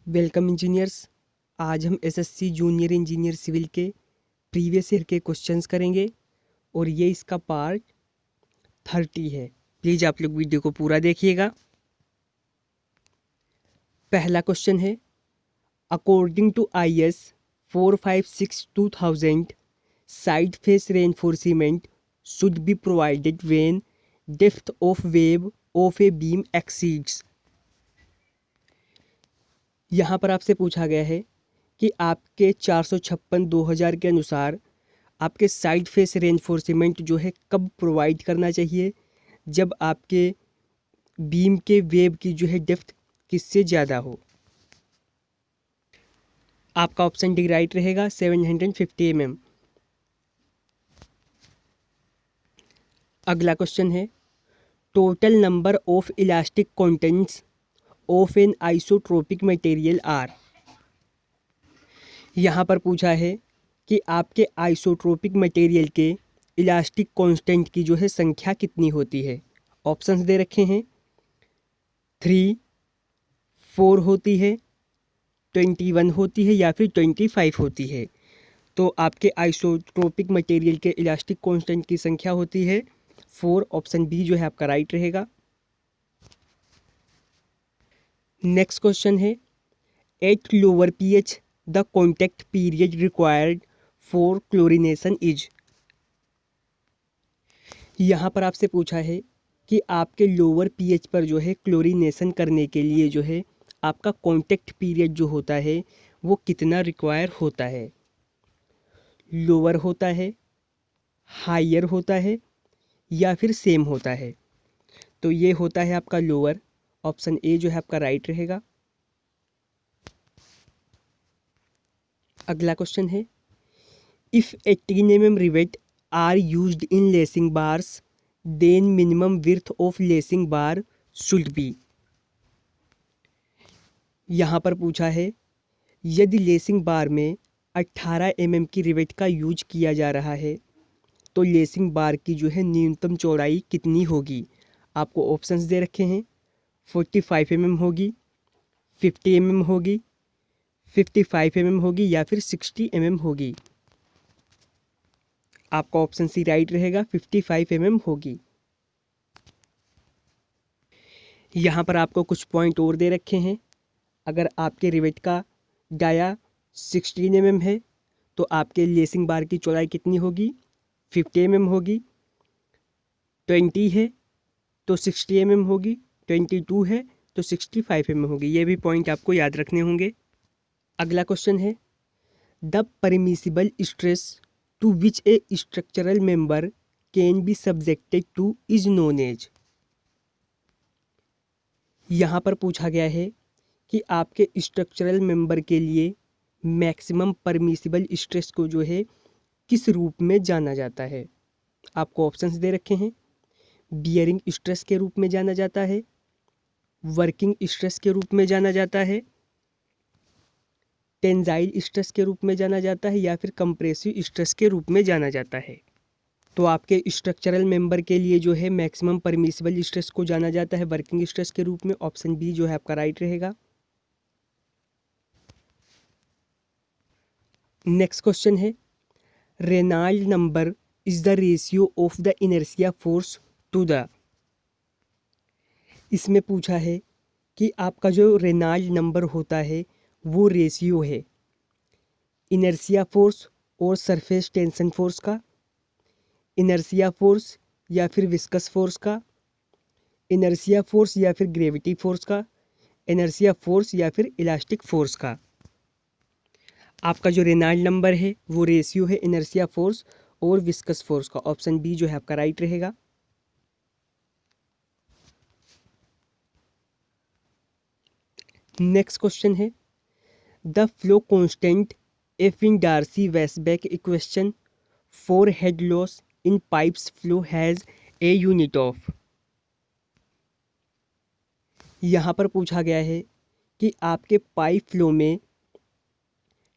Welcome engineers. आज हम SSC junior engineer civil के प्रीवियस ईयर के क्वेश्चंस करेंगे और ये इसका पार्ट 30 है। प्लीज़ आप लोग वीडियो को पूरा देखिएगा। पहला क्वेश्चन है, according to IS 456/2000 side face reinforcement should be provided when depth of web of a beam exceeds. यहाँ पर आपसे पूछा गया है कि आपके 456/2000 के अनुसार आपके साइड फेस रेनफोर्समेंट जो है कब प्रोवाइड करना चाहिए, जब आपके बीम के वेव की जो है डेप्थ किससे ज़्यादा हो। आपका ऑप्शन डी राइट रहेगा, 750 mm। अगला क्वेश्चन है, total number of elastic contents of an isotropic material are. यहाँ पर पूछा है कि आपके आइसोट्रोपिक मटेरियल के इलास्टिक कांस्टेंट की जो है संख्या कितनी होती है। ऑप्शंस दे रखे हैं, 3, 4 होती है, 21 होती है या फिर 25 होती है। तो आपके आइसोट्रोपिक मटेरियल के इलास्टिक कांस्टेंट की संख्या होती है 4। ऑप्शन बी जो है आपका राइट रहेगा। नेक्स्ट क्वेश्चन है, at lower pH the contact period required for chlorination is. यहाँ पर आपसे पूछा है कि आपके लोअर pH पर जो है क्लोरिनेशन करने के लिए जो है आपका कॉन्टैक्ट पीरियड जो होता है वो कितना रिक्वायर होता है। लोअर होता है, हायर होता है या फिर सेम होता है। तो ये होता है आपका लोअर। ऑप्शन ए जो है आपका राइट रहेगा। अगला क्वेश्चन है, if 18 mm rivet are used in lacing bars then minimum width of lacing bar should be. यहाँ पर पूछा है, यदि लेसिंग बार में 18 mm की रिवेट का यूज किया जा रहा है तो लेसिंग बार की जो है न्यूनतम चौड़ाई कितनी होगी। आपको ऑप्शंस दे रखे हैं, 45 mm होगी, 50 mm होगी, 55 mm होगी या फिर 60 mm होगी। आपका ऑप्शन सी राइट रहेगा, 55 mm होगी। यहाँ पर आपको कुछ पॉइंट और दे रखे हैं। अगर आपके रिवेट का डाया 16 mm है तो आपके लेसिंग बार की चौड़ाई कितनी होगी, 50 mm होगी। 20 है तो 60 mm होगी, 22 है तो 65 mm होगी। ये भी पॉइंट आपको याद रखने होंगे। अगला क्वेश्चन है, the permissible stress to which a structural member can be subjected to is known as. यहाँ पर पूछा गया है कि आपके स्ट्रक्चरल मेंबर के लिए मैक्सिमम परमिसिबल स्ट्रेस को जो है किस रूप में जाना जाता है। आपको ऑप्शंस दे रखे हैं, बियरिंग स्ट्रेस के रूप में जाना जाता है, वर्किंग स्ट्रेस के रूप में जाना जाता है, टेंजाइल स्ट्रेस के रूप में जाना जाता है या फिर कंप्रेसिव स्ट्रेस के रूप में जाना जाता है। तो आपके स्ट्रक्चरल मेंबर के लिए जो है मैक्सिमम परमिसिबल स्ट्रेस को जाना जाता है वर्किंग स्ट्रेस के रूप में। ऑप्शन बी जो है आपका राइट रहेगा। नेक्स्ट क्वेश्चन है, Reynold number is the ratio of the inertia force to the. इसमें पूछा है कि आपका जो रेनॉल्ड नंबर होता है वो रेशियो है इनर्शिया फोर्स और सरफेस टेंशन फोर्स का, इनर्शिया फोर्स या फिर विस्कस फोर्स का, इनर्शिया फोर्स या फिर ग्रेविटी फोर्स का, इनर्शिया फोर्स या फिर इलास्टिक फोर्स का। आपका जो रेनॉल्ड नंबर है वो रेशियो है इनर्शिया फोर्स और विस्कस फोर्स का। ऑप्शन बी जो है आपका राइट रहेगा। नेक्स्ट क्वेश्चन है, the flow constant F in Darcy Weisbach equation for head loss in pipes flow has a unit of. यहाँ पर पूछा गया है कि आपके पाइप फ्लो में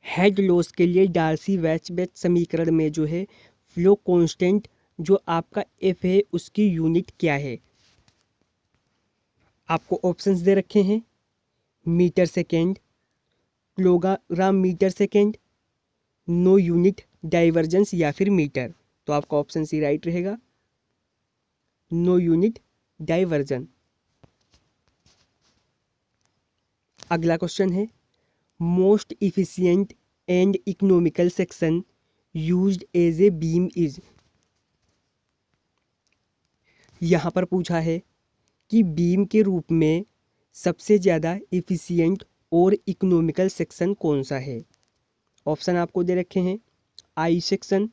हेड लॉस के लिए डार्सी-वेसबैक समीकरण में जो है फ्लो कांस्टेंट जो आपका एफ है उसकी यूनिट क्या है। आपको ऑप्शंस दे रखे हैं, metre second, kilogram metre second, no unit divergence या फिर मीटर। तो आपका ऑप्शन सी राइट रहेगा, नो यूनिट डाइवर्जन। अगला क्वेश्चन है, most efficient and economical section used as a beam is. यहाँ पर पूछा है कि बीम के रूप में सबसे ज़्यादा इफिशिएंट और इकोनॉमिकल सेक्शन कौन सा है। ऑप्शन आपको दे रखे हैं, I section,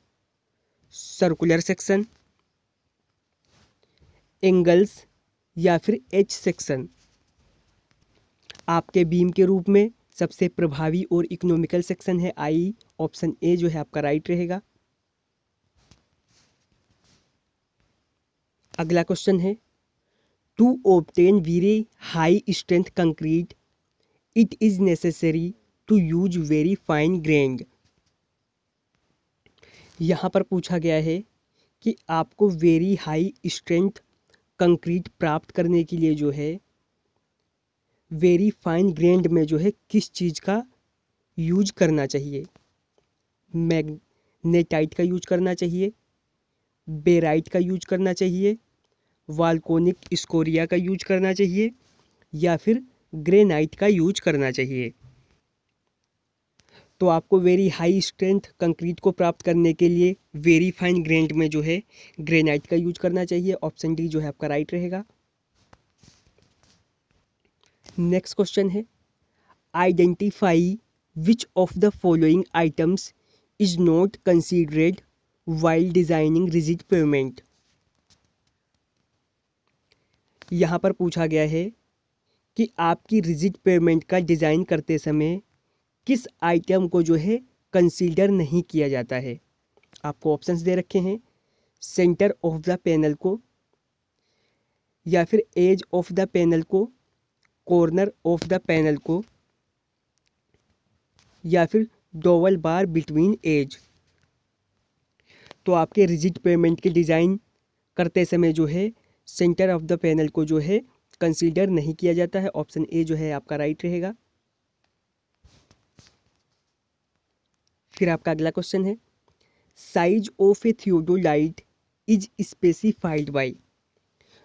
circular section, angles या फिर एच सेक्शन। आपके बीम के रूप में सबसे प्रभावी और इकोनॉमिकल सेक्शन है आई। ऑप्शन ए जो है आपका राइट रहेगा। अगला क्वेश्चन है, to obtain very high strength concrete it is necessary to use very fine grained. यहाँ पर पूछा गया है कि आपको वेरी हाई स्ट्रेंथ कंक्रीट प्राप्त करने के लिए जो है वेरी फाइन ग्रेन्ड में जो है किस चीज़ का यूज करना चाहिए। मैग्नेटाइट का यूज करना चाहिए, बेराइट का यूज करना चाहिए, वाल्कोनिक स्कोरिया का यूज करना चाहिए या फिर ग्रेनाइट का यूज करना चाहिए। तो आपको वेरी हाई स्ट्रेंथ कंक्रीट को प्राप्त करने के लिए वेरी फाइन ग्रेन्ड में जो है ग्रेनाइट का यूज करना चाहिए। ऑप्शन डी जो है आपका राइट रहेगा। नेक्स्ट क्वेश्चन है, identify which of the following items is not considered while designing rigid pavement. यहाँ पर पूछा गया है कि आपकी रिजिड पेमेंट का डिज़ाइन करते समय किस आइटम को जो है कंसीडर नहीं किया जाता है। आपको ऑप्शंस दे रखे हैं, सेंटर ऑफ द पैनल को या फिर एज ऑफ द पैनल को, कॉर्नर ऑफ द पैनल को या फिर डोवल बार बिटवीन एज। तो आपके रिजिड पेमेंट के डिज़ाइन करते समय जो है सेंटर ऑफ द पैनल को जो है कंसीडर नहीं किया जाता है। ऑप्शन ए जो है आपका राइट रहेगा। फिर आपका अगला क्वेश्चन है, size of A theodolite is specified by.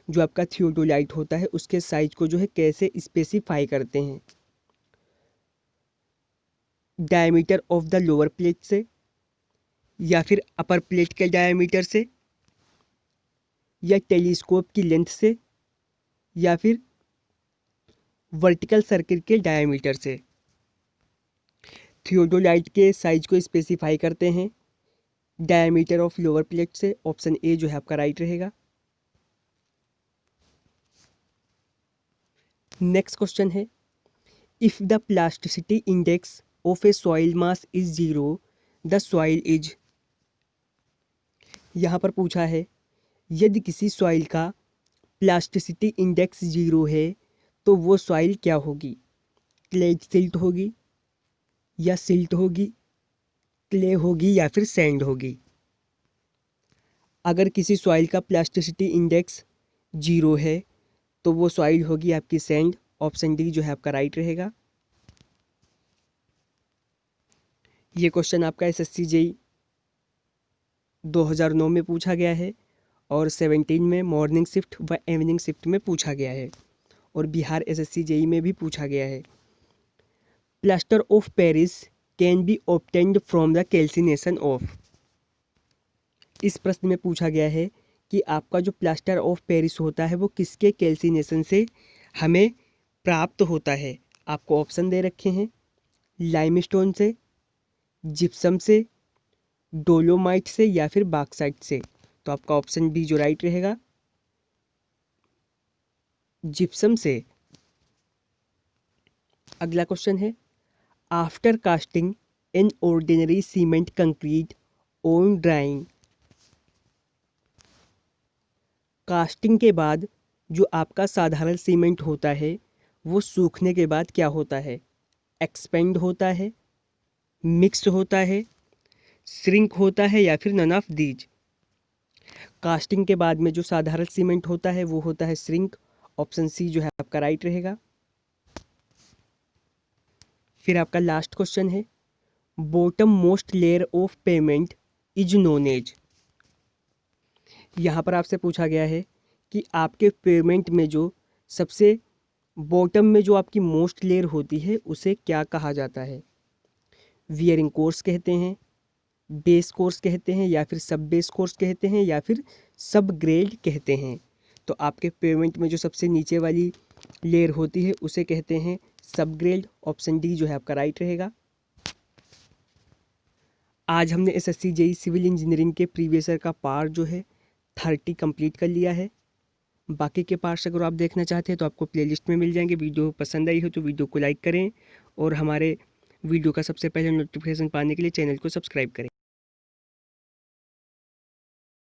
जो आपका थियोडोलाइट होता है उसके साइज को जो है कैसे स्पेसिफाई करते हैं। Diameter of the lower plate से या फिर अपर प्लेट के डायमीटर से या टेलीस्कोप की लेंथ से या फिर वर्टिकल सर्किल के डायमीटर से। थियोडोलाइट के साइज को स्पेसिफाई करते हैं डायमीटर ऑफ लोअर प्लेट से। ऑप्शन ए जो है आपका राइट रहेगा। नेक्स्ट क्वेश्चन है, if the plasticity index of A soil mass is 0 the soil is. यहाँ पर पूछा है, यदि किसी सॉइल का प्लास्टिसिटी इंडेक्स 0 है तो वो सॉइल क्या होगी। क्ले सिल्ट होगी या सिल्ट होगी, क्ले होगी या फिर सैंड होगी। अगर किसी सॉइल का प्लास्टिसिटी इंडेक्स 0 है तो वो सॉइल होगी आपकी सैंड। ऑप्शन डी जो है आपका राइट रहेगा। ये क्वेश्चन आपका एसएससी जेईई 2009 में पूछा गया है और 17 में मॉर्निंग शिफ्ट व इवनिंग शिफ्ट में पूछा गया है और बिहार एसएससी जेईई में भी पूछा गया है। Plaster of Paris can be obtained from the calcination of. इस प्रश्न में पूछा गया है कि आपका जो प्लास्टर ऑफ पेरिस होता है वो किसके कैल्सिनेशन से हमें प्राप्त होता है। आपको ऑप्शन दे रखे हैं, लाइमस्टोन से, जिप्सम से, डोलोमाइट से या फिर बॉक्साइट से। तो आपका ऑप्शन बी जो राइट रहेगा, जिप्सम से। अगला क्वेश्चन है, after casting an ordinary cement concrete on drawing. Casting के बाद जो आपका साधारण सीमेंट होता है वो सूखने के बाद क्या होता है। एक्सपेंड होता है, मिक्स होता है, श्रिंक होता है या फिर नन ऑफ दीज। कास्टिंग के बाद में जो साधारण सीमेंट होता है वो होता है श्रिंक। ऑप्शन सी जो है आपका राइट रहेगा। फिर आपका लास्ट क्वेश्चन है, bottom most layer of pavement is known as. यहाँ पर आपसे पूछा गया है कि आपके पेमेंट में जो सबसे बॉटम में जो आपकी मोस्ट लेयर होती है उसे क्या कहा जाता है। वियरिंग कोर्स कहते हैं, बेस कोर्स कहते हैं, या फिर सब बेस कोर्स कहते हैं, या फिर सब ग्रेड कहते हैं। तो आपके पेमेंट में जो सबसे नीचे वाली लेयर होती है उसे कहते हैं सब ग्रेड। ऑप्शन डी जो है आपका राइट रहेगा। आज हमने एसएससी जेईई सिविल इंजीनियरिंग के प्रीवियस ईयर का पार्ट जो है 30 कंप्लीट कर लिया है। बाकी के पार्ट्स अगर आप देखना चाहते हैं तो आपको प्लेलिस्ट में मिल जाएंगे। वीडियो पसंद आई हो तो वीडियो को लाइक करें और हमारे वीडियो का सबसे पहले नोटिफिकेशन पाने के लिए चैनल को सब्सक्राइब करें।